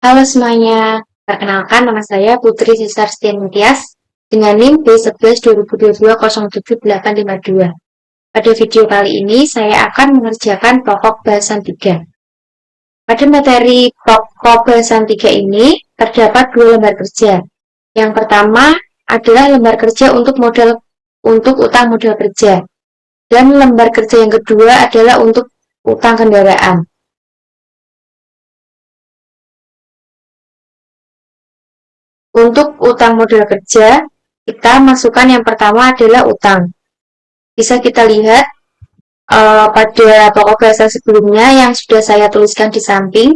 Halo semuanya, perkenalkan nama saya Putri Sisar Stiantias dengan NIM B11-2022-07852. Pada video kali ini saya akan mengerjakan pokok bahasan 3. Pada materi pokok bahasan 3 ini terdapat dua lembar kerja. Yang pertama adalah lembar kerja untuk utang modal kerja dan lembar kerja yang kedua adalah untuk utang kendaraan. Untuk utang modal kerja, kita masukkan yang pertama adalah utang. Bisa kita lihat pada pokok bahasa sebelumnya yang sudah saya tuliskan di samping,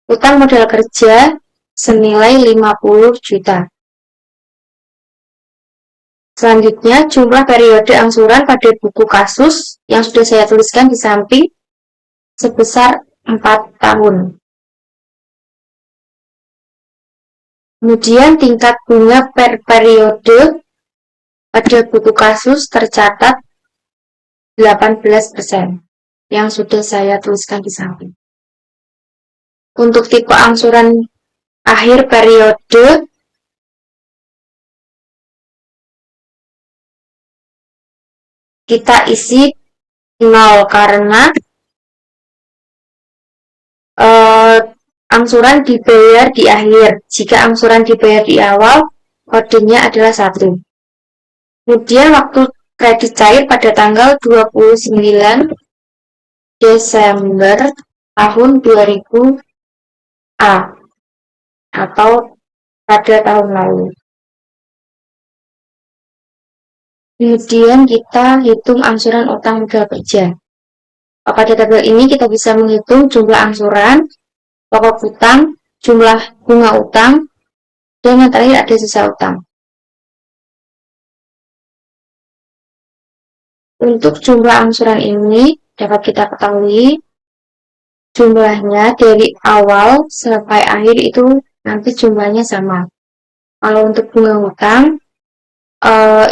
utang modal kerja senilai 50 juta. Selanjutnya, jumlah periode angsuran pada buku kasus yang sudah saya tuliskan di samping sebesar 4 tahun. Kemudian tingkat bunga per periode pada buku kasus tercatat 18% yang sudah saya tuliskan di samping. Untuk tipe angsuran akhir periode, kita isi 0 karena angsuran dibayar di akhir. Jika angsuran dibayar di awal, kodenya adalah 1. Kemudian waktu kredit cair pada tanggal 29 Desember tahun 2000 A atau pada tahun lalu. Kemudian kita hitung angsuran utang modal kerja. Pada tabel ini kita bisa menghitung jumlah angsuran, pokok utang, jumlah bunga utang, dan yang terakhir ada sisa utang. Untuk jumlah angsuran ini dapat kita ketahui jumlahnya dari awal sampai akhir itu nanti jumlahnya sama. Kalau untuk bunga utang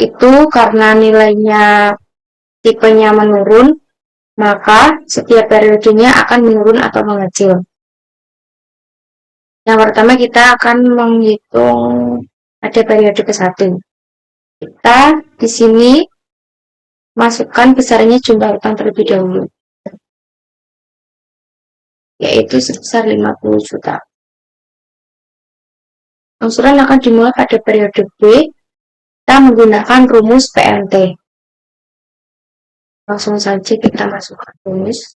itu karena nilainya tipenya menurun, maka setiap periodenya akan menurun atau mengecil. Yang pertama kita akan menghitung pada periode ke-1. Kita di sini masukkan besarnya jumlah utang terlebih dahulu, yaitu sebesar 50 juta. Angsuran akan dimulai pada periode B. Kita menggunakan rumus PMT. Langsung saja kita masukkan rumus.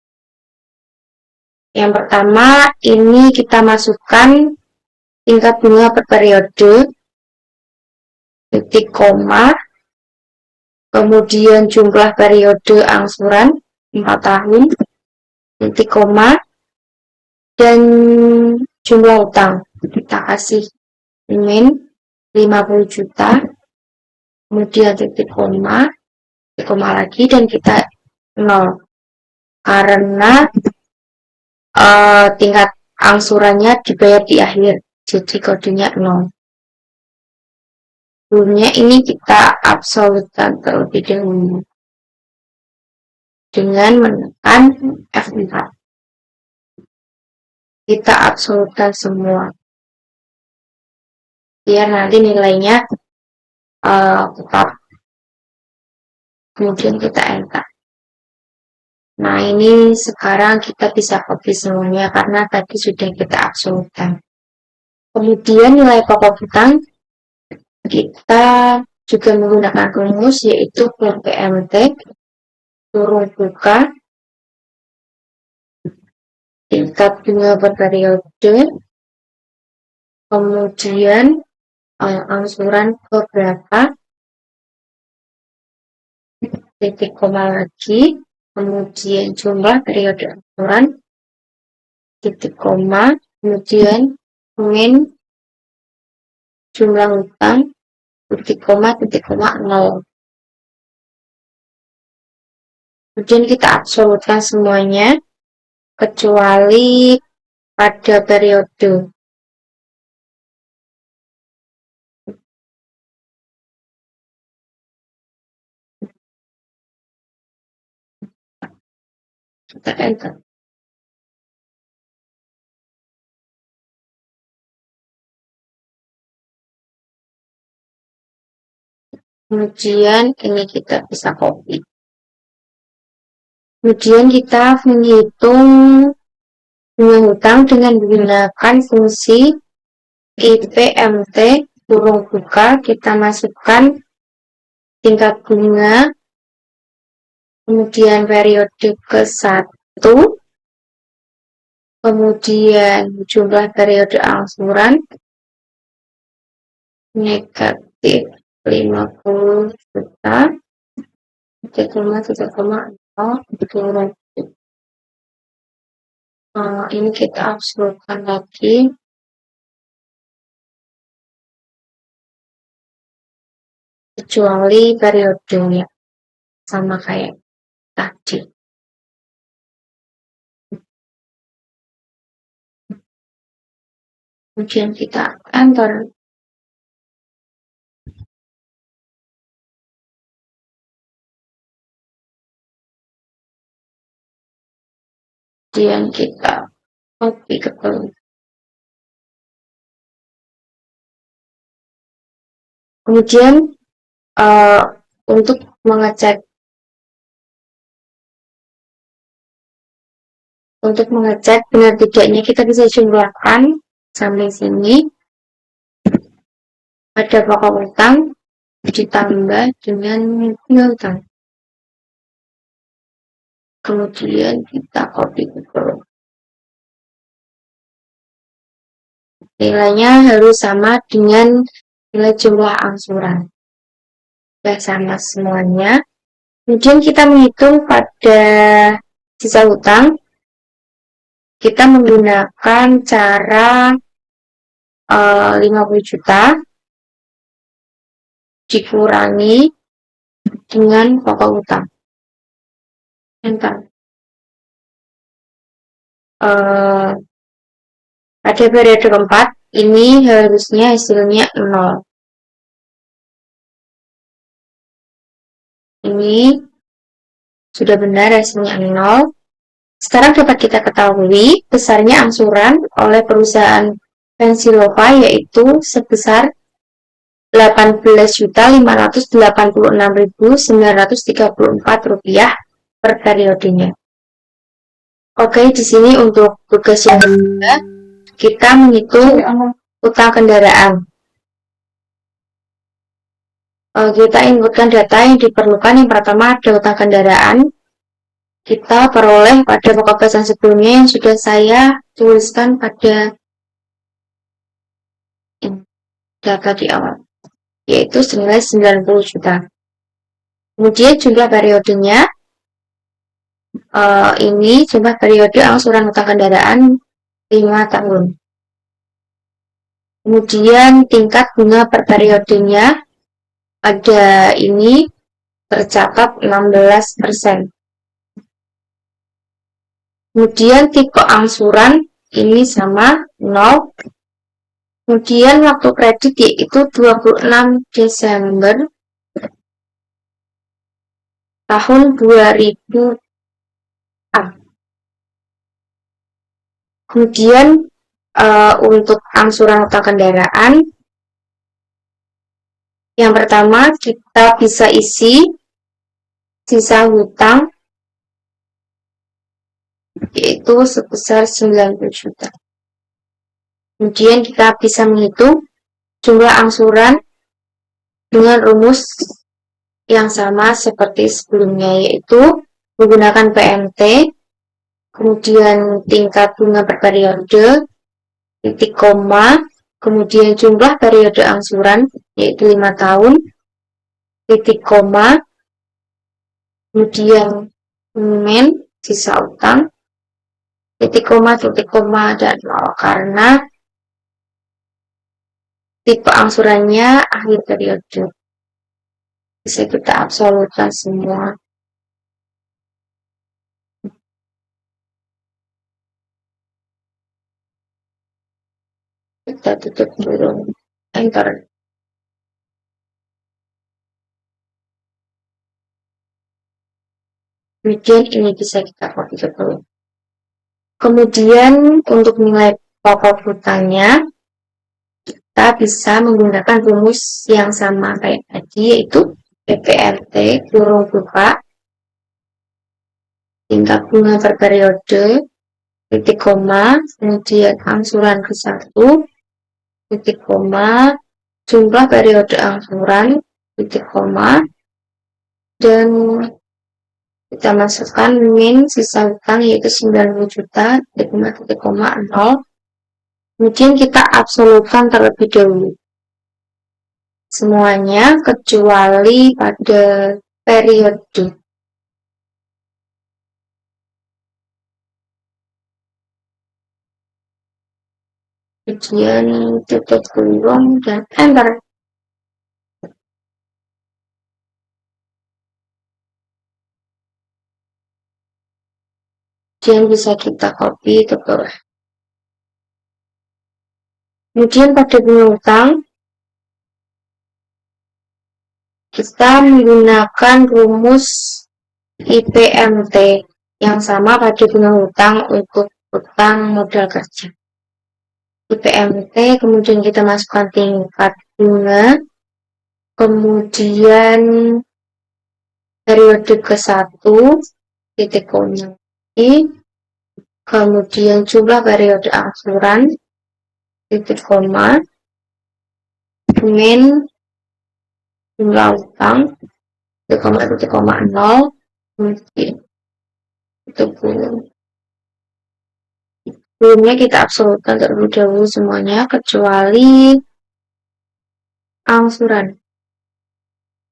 Yang pertama, ini kita masukkan tingkat bunga per periode, titik koma, kemudian jumlah periode angsuran 4 tahun, titik koma, dan jumlah utang. Kita kasih min 50 juta, kemudian titik koma lagi, dan kita 0. Karena tingkat angsurannya dibayar di akhir, jadi kodenya 0. Sebelumnya ini kita absolutkan terlebih dahulu dengan menekan F4. Kita absolutkan semua biar nanti nilainya tetap. Kemudian kita enter. Nah, ini sekarang kita bisa copy semuanya karena tadi sudah kita absolutkan. Kemudian nilai pokok utang kita juga menggunakan rumus yaitu PMT turun buka tingkat bunga per periode, kemudian angsuran beberapa, titik koma lagi, kemudian jumlah periode angsuran, titik koma, kemudian min jumlah utang, titik koma 0. Kemudian kita absolutkan semuanya kecuali pada periode. Kita enter. Kemudian ini kita bisa copy. Kemudian kita menghitung bunga hutang dengan menggunakan fungsi IPMT kurung buka. Kita masukkan tingkat bunga, kemudian periode ke-1, kemudian jumlah periode angsuran negatif 50 juta, 3,0 ini kita angsurkan lagi, kecuali periodenya sama kayak tadi. Kemudian kita enter. Kemudian kita copy ke bawah. Kemudian untuk mengecek benar tidaknya, kita bisa jumlahkan sampai sini. Ada pokok hutang ditambah dengan bunga hutang. Kemudian kita copy ke bawah. Nilainya harus sama dengan nilai jumlah angsuran. Sudah sama semuanya. Kemudian kita menghitung pada sisa hutang. Kita menggunakan cara 50 juta dikurangi dengan pokok hutang. Enter. Pada periode keempat, ini harusnya hasilnya 0. Ini sudah benar hasilnya 0. Sekarang dapat kita ketahui besarnya angsuran oleh perusahaan Pensilova yaitu sebesar 18.586.934 rupiah per periodenya. Oke, di sini untuk tugas yang kedua, kita menghitung utang kendaraan. Kita inputkan data yang diperlukan. Yang pertama ada utang kendaraan. Kita peroleh pada pokok pesan sebelumnya yang sudah saya tuliskan pada data di awal, yaitu senilai 90 juta. Kemudian jumlah periodenya, ini jumlah periode angsuran utang kendaraan 5 tahun. Kemudian tingkat bunga per periodenya, ada ini tercatat 16%. Kemudian tipe angsuran ini sama 0. Kemudian waktu kredit yaitu 26 Desember tahun 2000. Kemudian untuk angsuran utang kendaraan, yang pertama kita bisa isi sisa hutang yaitu sebesar 90 juta. Kemudian kita bisa menghitung jumlah angsuran dengan rumus yang sama seperti sebelumnya, yaitu menggunakan PMT, kemudian tingkat bunga per periode, titik koma, kemudian jumlah periode angsuran yaitu 5 tahun, titik koma, kemudian min sisa utang, titik koma, dan 0 karena tipe angsurannya akhir periode. Bisa kita absolutkan semua. Kita tutup dulu. Enter. Kemudian ini bisa kita copy ke bawah. Kemudian untuk nilai pokok hutangnya, kita bisa menggunakan rumus yang sama kayak tadi, yaitu PPRT kurung buka tingkat bunga per periode, titik koma, kemudian angsuran ke 1, titik koma, jumlah periode angsuran, titik koma, dan kita masukkan min sisa hutang yaitu 90 juta, titik koma 0. Kemudian kita absolutkan terlebih dahulu semuanya kecuali pada periode. Kemudian titik kurung dan enter. Kemudian bisa kita copy ke bawah. Kemudian pada bunga hutang, kita menggunakan rumus IPMT yang sama pada bunga hutang untuk hutang modal kerja. IPMT, kemudian kita masukkan tingkat bunga, kemudian periode ke-1, titik koma, kemudian jumlah periode angsuran, titik koma, min jumlah utang, titik koma 0, kemudian itu sebelumnya kita absolutkan terlebih dahulu semuanya kecuali angsuran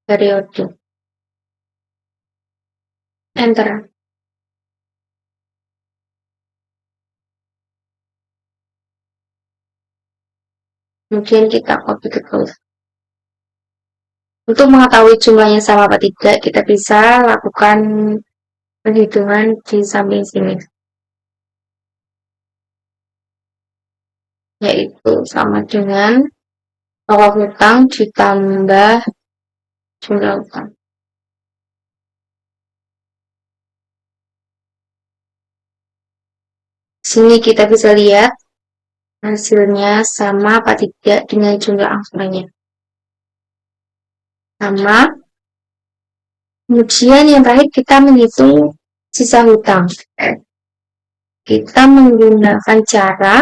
periode. Enter. Kemudian kita copy ke bawah. Untuk mengetahui jumlahnya sama apa tidak, kita bisa lakukan perhitungan di samping sini. Yaitu sama dengan pokok hutang ditambah jumlah hutang. Sini kita bisa lihat hasilnya sama apa tidak dengan jumlah angsurannya. Sama. Kemudian yang terakhir kita menghitung sisa hutang. Kita menggunakan cara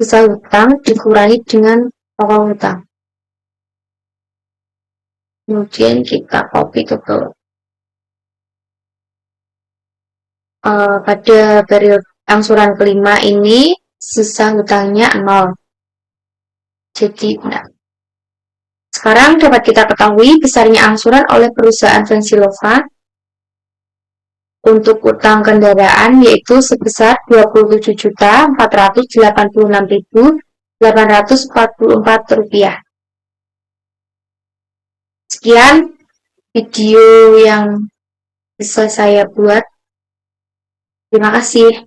sisa hutang dikurangi dengan pokok hutang. Kemudian kita copy ke bawah. Pada periode angsuran kelima ini sisa hutangnya 0. Jadi enggak. Sekarang dapat kita ketahui besarnya angsuran oleh perusahaan Vensilova untuk utang kendaraan yaitu sebesar Rp27.486.844. Sekian video yang bisa saya buat. Terima kasih.